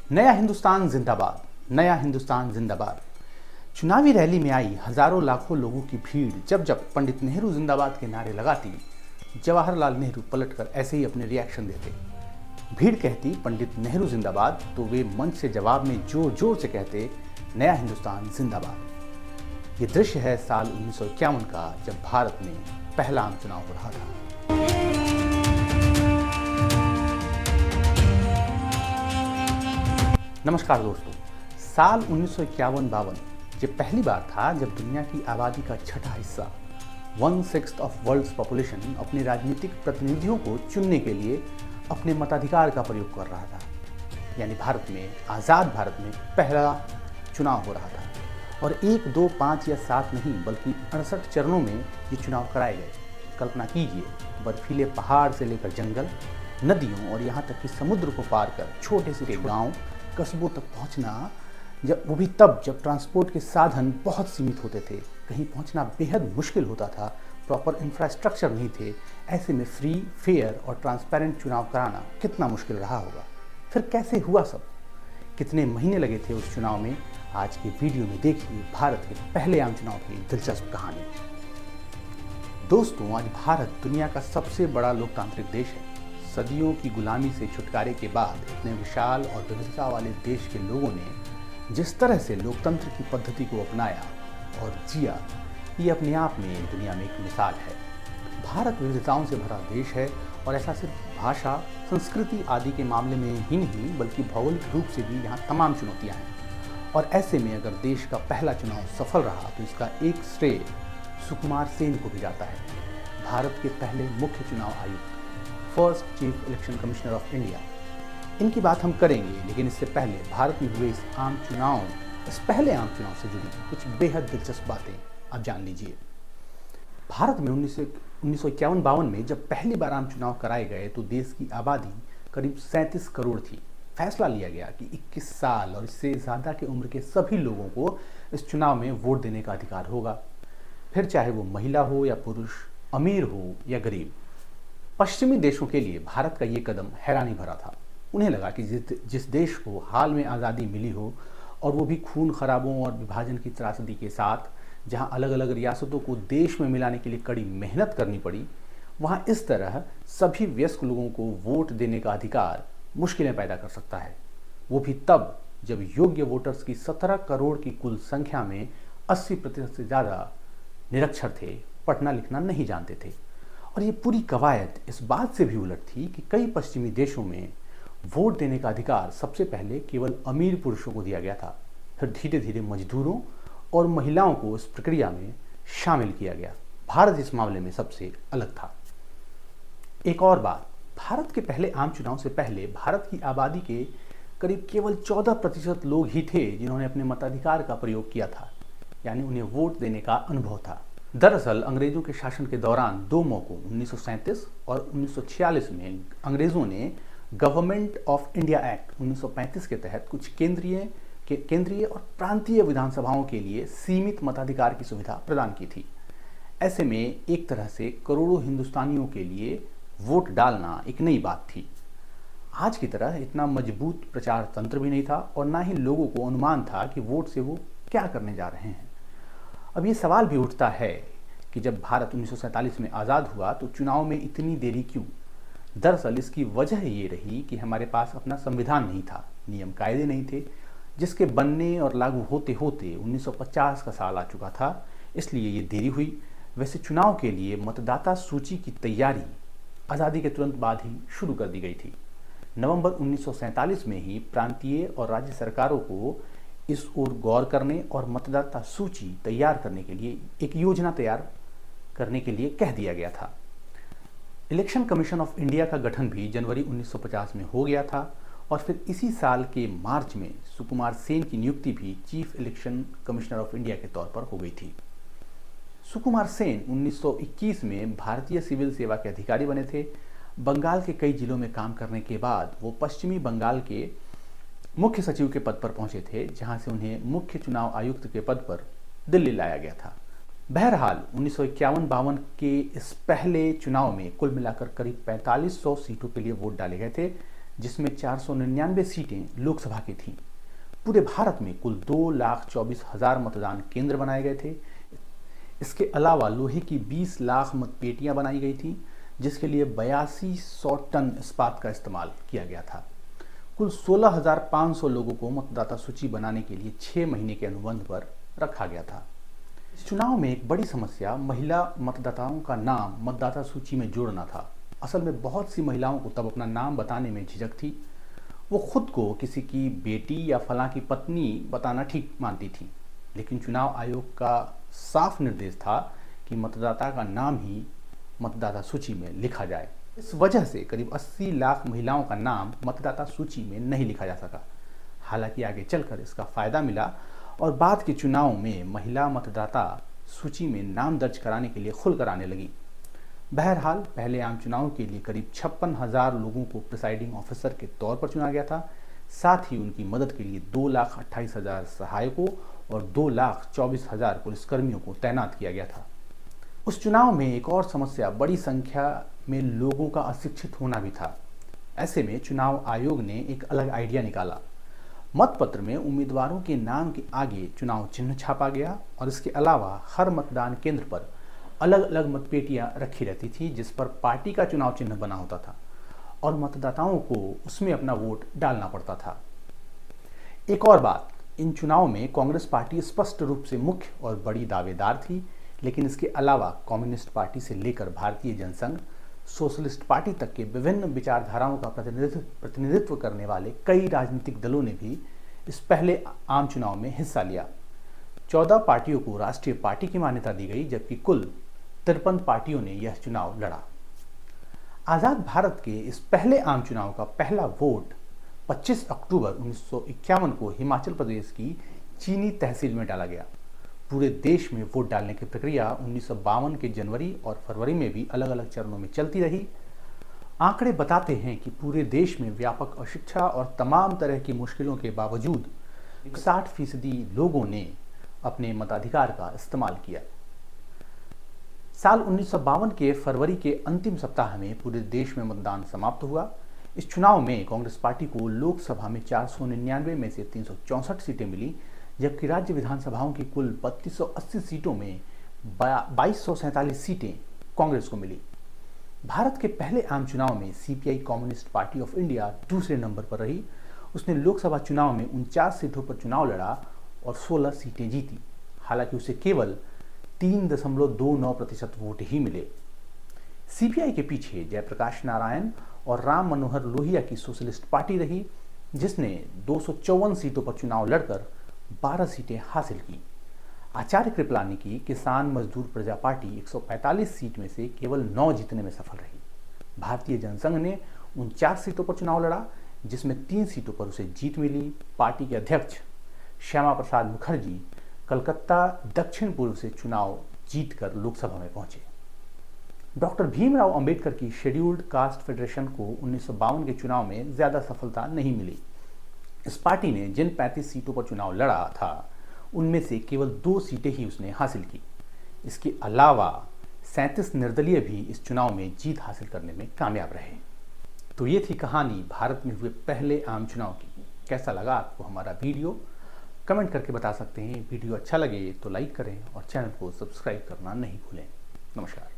नया हिंदुस्तान जिंदाबाद, नया हिंदुस्तान जिंदाबाद। चुनावी रैली में आई हजारों लाखों लोगों की भीड़ जब जब पंडित नेहरू जिंदाबाद के नारे लगाती, जवाहरलाल नेहरू पलटकर ऐसे ही अपने रिएक्शन देते। भीड़ कहती पंडित नेहरू जिंदाबाद तो वे मंच से जवाब में जोर जोर से कहते नया हिंदुस्तान जिंदाबाद। ये दृश्य है साल 1951 का, जब भारत में पहला आम चुनाव हो रहा था। नमस्कार दोस्तों, साल 1951-52 ये पहली बार था जब दुनिया की आबादी का छठा हिस्सा 1/6 ऑफ वर्ल्ड्स पॉपुलेशन अपने राजनीतिक प्रतिनिधियों को चुनने के लिए अपने मताधिकार का प्रयोग कर रहा था। यानी भारत में, आज़ाद भारत में पहला चुनाव हो रहा था। और 1, 2, 5 या 7 नहीं बल्कि 68 चरणों में ये चुनाव कराए गए। कल्पना कीजिए, बर्फीले पहाड़ से लेकर जंगल, नदियों और यहाँ तक कि समुद्र को पार कर छोटे से गांव, कस्बों तक पहुंचना, वो भी तब जब ट्रांसपोर्ट के साधन बहुत सीमित होते थे। कहीं पहुंचना बेहद मुश्किल होता था, प्रॉपर इंफ्रास्ट्रक्चर नहीं थे। ऐसे में फ्री, फेयर और ट्रांसपेरेंट चुनाव कराना कितना मुश्किल रहा होगा। फिर कैसे हुआ सब, कितने महीने लगे थे उस चुनाव में, आज की वीडियो में देखिए भारत के पहले आम चुनाव की दिलचस्प कहानी। दोस्तों, आज भारत दुनिया का सबसे बड़ा लोकतांत्रिक देश है। सदियों की गुलामी से छुटकारे के बाद इतने विशाल और विविधता वाले देश के लोगों ने जिस तरह से लोकतंत्र की पद्धति को अपनाया और जिया, ये अपने आप में दुनिया में एक मिसाल है। भारत विविधताओं से भरा देश है और ऐसा सिर्फ भाषा, संस्कृति आदि के मामले में ही नहीं बल्कि भौगोलिक रूप से भी यहाँ तमाम चुनौतियाँ हैं। और ऐसे में अगर देश का पहला चुनाव सफल रहा तो इसका एक श्रेय सुकुमार सेन को भी जाता है, भारत के पहले मुख्य चुनाव आयुक्त, first chief election commissioner of India. इनकी बात हम करेंगे, लेकिन इससे पहले भारत में हुए इस पहले आम चुनाव से जुड़ी कुछ बेहद दिलचस्प बातें आप जान लीजिए। भारत में 1951-52 में जब पहली बार आम चुनाव कराए गए तो देश की आबादी करीब 37 करोड़ थी। फैसला लिया गया कि 21 साल और इससे ज़्यादा की उम्र के सभी लोगों को इस चुनाव में वोट देने का अधिकार होगा, फिर चाहे वो महिला हो या पुरुष, अमीर हो या गरीब। पश्चिमी देशों के लिए भारत का ये कदम हैरानी भरा था। उन्हें लगा कि जिस देश को हाल में आज़ादी मिली हो, और वो भी खून खराबों और विभाजन की त्रासदी के साथ, जहां अलग अलग रियासतों को देश में मिलाने के लिए कड़ी मेहनत करनी पड़ी, वहां इस तरह सभी वयस्क लोगों को वोट देने का अधिकार मुश्किलें पैदा कर सकता है। वो भी तब जब योग्य वोटर्स की 17 करोड़ की कुल संख्या में 80% से ज़्यादा निरक्षर थे, पढ़ना लिखना नहीं जानते थे। और ये पूरी कवायद इस बात से भी उलट थी कि कई पश्चिमी देशों में वोट देने का अधिकार सबसे पहले केवल अमीर पुरुषों को दिया गया था, फिर धीरे धीरे मजदूरों और महिलाओं को इस प्रक्रिया में शामिल किया गया। भारत इस मामले में सबसे अलग था। एक और बात, भारत के पहले आम चुनाव से पहले भारत की आबादी के करीब केवल 14% लोग ही थे जिन्होंने अपने मताधिकार का प्रयोग किया था, यानी उन्हें वोट देने का अनुभव था। दरअसल अंग्रेजों के शासन के दौरान 2 मौकों 1937 और 1946 में अंग्रेजों ने गवर्नमेंट ऑफ इंडिया एक्ट 1935 के तहत कुछ केंद्रीय और प्रांतीय विधानसभाओं के लिए सीमित मताधिकार की सुविधा प्रदान की थी। ऐसे में एक तरह से करोड़ों हिंदुस्तानियों के लिए वोट डालना एक नई बात थी। आज की तरह इतना मजबूत प्रचार तंत्र भी नहीं था और ना ही लोगों को अनुमान था कि वोट से वो क्या करने जा रहे हैं। अब ये सवाल भी उठता है कि जब भारत 1947 में आज़ाद हुआ तो चुनाव में इतनी देरी क्यों? दरअसल इसकी वजह ये रही कि हमारे पास अपना संविधान नहीं था, नियम कायदे नहीं थे, जिसके बनने और लागू होते होते 1950 का साल आ चुका था, इसलिए ये देरी हुई। वैसे चुनाव के लिए मतदाता सूची की तैयारी आज़ादी के तुरंत बाद ही शुरू कर दी गई थी। नवंबर 1947 में ही प्रांतीय और राज्य सरकारों को इस ओर गौर करने और मतदाता सूची तैयार करने के लिए एक योजना तैयार करने के लिए कह दिया गया था। इलेक्शन कमीशन ऑफ इंडिया का गठन भी जनवरी 1950 में हो गया था और फिर इसी साल के मार्च में सुकुमार सेन की नियुक्ति भी chief election commissioner of India के तौर पर हो गई थी। सुकुमार सेन 1921 में भारतीय सिविल सेवा के अधिकारी बने थे। बंगाल के कई जिलों में काम करने के बाद वो पश्चिमी बंगाल के मुख्य सचिव के पद पर पहुंचे थे, जहां से उन्हें मुख्य चुनाव आयुक्त के पद पर दिल्ली लाया गया था। बहरहाल 1951-52 के इस पहले चुनाव में कुल मिलाकर करीब 4500 सीटों के लिए वोट डाले गए थे, जिसमें 499 सीटें लोकसभा की थीं। पूरे भारत में कुल 2,24,000 मतदान केंद्र बनाए गए थे। इसके अलावा लोहे की 20 लाख मतपेटियां बनाई गई थीं, जिसके लिए 8200 टन इस्पात का इस्तेमाल किया गया था। कुल 16,500 लोगों को मतदाता सूची बनाने के लिए 6 महीने के अनुबंध पर रखा गया था। इस चुनाव में एक बड़ी समस्या महिला मतदाताओं का नाम मतदाता सूची में जोड़ना था। असल में बहुत सी महिलाओं को तब अपना नाम बताने में झिझक थी। वो खुद को किसी की बेटी या फलां की पत्नी बताना ठीक मानती थी, लेकिन चुनाव आयोग का साफ निर्देश था कि मतदाता का नाम ही मतदाता सूची में लिखा जाए। इस वजह से करीब 80 लाख महिलाओं का नाम मतदाता सूची में नहीं लिखा जा सका। हालांकि आगे चलकर इसका फायदा मिला और बाद के चुनाव में महिला मतदाता सूची में नाम दर्ज कराने के लिए खुलकर आने लगी। बहरहाल पहले आम चुनाव के लिए करीब 56,000 लोगों को प्रिसाइडिंग ऑफिसर के तौर पर चुना गया था। साथ ही उनकी मदद के लिए 2,28,000 सहायकों और 2,24,000 पुलिसकर्मियों को तैनात किया गया था। उस चुनाव में एक और समस्या बड़ी संख्या में लोगों का अशिक्षित होना भी था। ऐसे में चुनाव आयोग ने एक अलग आइडिया निकाला। मतपत्र में उम्मीदवारों के नाम के आगे चुनाव चिन्ह छापा गया और इसके अलावा हर मतदान केंद्र पर अलग अलग मतपेटियां रखी रहती थी, जिस पर पार्टी का चुनाव चिन्ह बना होता था और मतदाताओं को उसमें अपना वोट डालना पड़ता था। एक और बात, इन चुनाव में कांग्रेस पार्टी स्पष्ट रूप से मुख्य और बड़ी दावेदार थी, लेकिन इसके अलावा कम्युनिस्ट पार्टी से लेकर भारतीय जनसंघ, सोशलिस्ट पार्टी तक के विभिन्न विचारधाराओं का प्रतिनिधित्व करने वाले कई राजनीतिक दलों ने भी इस पहले आम चुनाव में हिस्सा लिया। 14 पार्टियों को राष्ट्रीय पार्टी की मान्यता दी गई, जबकि कुल 53 पार्टियों ने यह चुनाव लड़ा। आजाद भारत के इस पहले आम चुनाव का पहला वोट 25 अक्टूबर 1951 को हिमाचल प्रदेश की चीनी तहसील में डाला गया। पूरे देश में वोट डालने की प्रक्रिया 1952 के जनवरी और फरवरी में भी अलग अलग चरणों में चलती रही। आंकड़े बताते हैं कि पूरे देश में व्यापक अशिक्षा और तमाम तरह की मुश्किलों के बावजूद 60% लोगों ने अपने मताधिकार का इस्तेमाल किया। साल 1952 के फरवरी के अंतिम सप्ताह में पूरे देश में मतदान समाप्त हुआ। इस चुनाव में कांग्रेस पार्टी को लोकसभा में 499 में से 364 सीटें मिली, जबकि राज्य विधानसभाओं की कुल 3280 सीटों में 2247 सीटें कांग्रेस को मिली। भारत के पहले आम चुनाव में CPI communist party of India दूसरे नंबर पर रही। उसने लोकसभा चुनाव में 49 सीटों पर चुनाव लड़ा और 16 सीटें जीती। हालांकि उसे केवल 3.29% वोट ही मिले। सीपीआई के पीछे जयप्रकाश नारायण और राम मनोहर लोहिया की सोशलिस्ट पार्टी रही, जिसने 254 सीटों पर चुनाव लड़कर 12 सीटें हासिल की। आचार्य कृपलानी की किसान मजदूर प्रजा पार्टी 145 सीट में से केवल 9 जीतने में सफल रही। भारतीय जनसंघ ने 49 सीटों पर चुनाव लड़ा, जिसमें 3 सीटों पर उसे जीत मिली। पार्टी के अध्यक्ष श्यामा प्रसाद मुखर्जी कलकत्ता दक्षिण पूर्व से चुनाव जीतकर लोकसभा में पहुंचे। डॉक्टर भीमराव अंबेडकर की शेड्यूल्ड कास्ट फेडरेशन को 1952 के चुनाव में ज्यादा सफलता नहीं मिली। इस पार्टी ने जिन 35 सीटों पर चुनाव लड़ा था, उनमें से केवल 2 सीटें ही उसने हासिल की। इसके अलावा 37 निर्दलीय भी इस चुनाव में जीत हासिल करने में कामयाब रहे। तो ये थी कहानी भारत में हुए पहले आम चुनाव की। कैसा लगा आपको हमारा वीडियो? कमेंट करके बता सकते हैं। वीडियो अच्छा लगे तो लाइक करें और चैनल को सब्सक्राइब करना नहीं भूलें। नमस्कार।